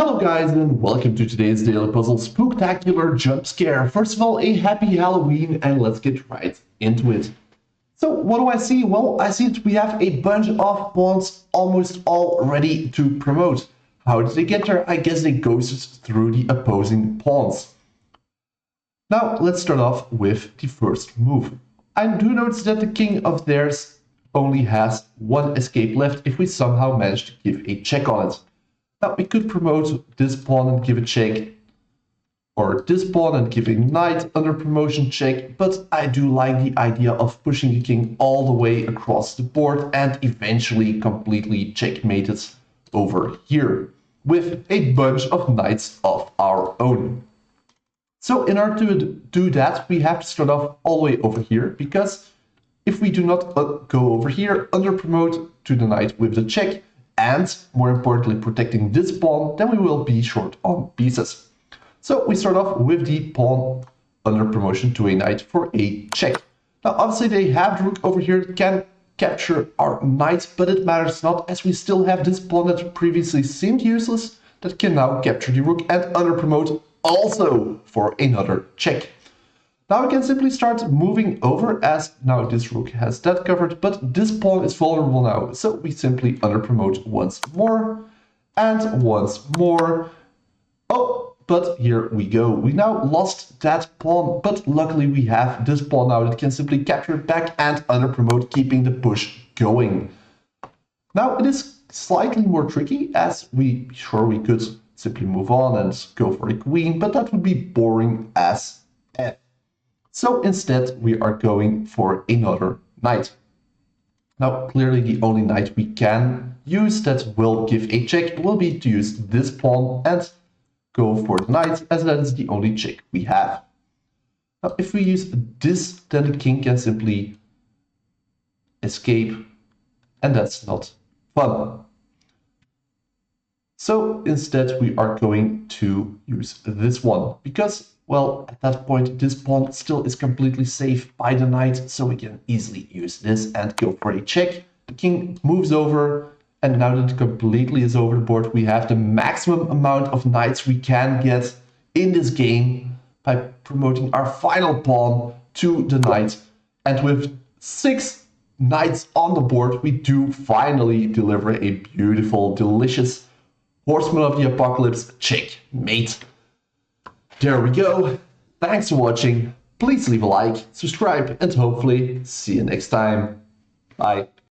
Hello guys and welcome to today's daily puzzle Spooktacular jump scare. First of all, a happy Halloween and let's get right into it. So what do I see? Well, I see that we have a bunch of pawns almost all ready to promote. How did they get there? I guess they ghosted through the opposing pawns. Now let's start off with the first move. I do notice that the king of theirs only has one escape left if we somehow manage to give a check on it. Now we could promote this pawn and give a check, or this pawn and give a knight under promotion check, but I do like the idea of pushing the king all the way across the board and eventually completely checkmate it over here with a bunch of knights of our own. So in order to do that, we have to start off all the way over here, because if we do not go over here, under promote to the knight with the check, and more importantly protecting this pawn, then we will be short on pieces. So we start off with the pawn under promotion to a knight for a check. Now obviously they have the rook over here that can capture our knight, but it matters not, as we still have this pawn that previously seemed useless that can now capture the rook and under promote also for another check. Now we can simply start moving over, as now this rook has that covered, but this pawn is vulnerable now. So we simply under promote once more and once more. Oh, but here we go. We now lost that pawn, but luckily we have this pawn now that can simply capture it back and under promote, keeping the push going. Now it is slightly more tricky, as we could simply move on and go for a queen, but that would be boring as F. So instead we are going for another knight. Now clearly the only knight we can use that will give a check will be to use this pawn and go for the knight, as that is the only check we have. Now if we use this, then the king can simply escape, and that's not fun. So instead we are going to use this one, because well, at that point, this pawn still is completely safe by the knight, so we can easily use this and go for a check. The king moves over, and now that it completely is over the board, we have the maximum amount of knights we can get in this game by promoting our final pawn to the knight. And with 6 knights on the board, we do finally deliver a beautiful, delicious Horseman of the Apocalypse checkmate. There we go. Thanks for watching. Please leave a like, subscribe, and hopefully see you next time. Bye.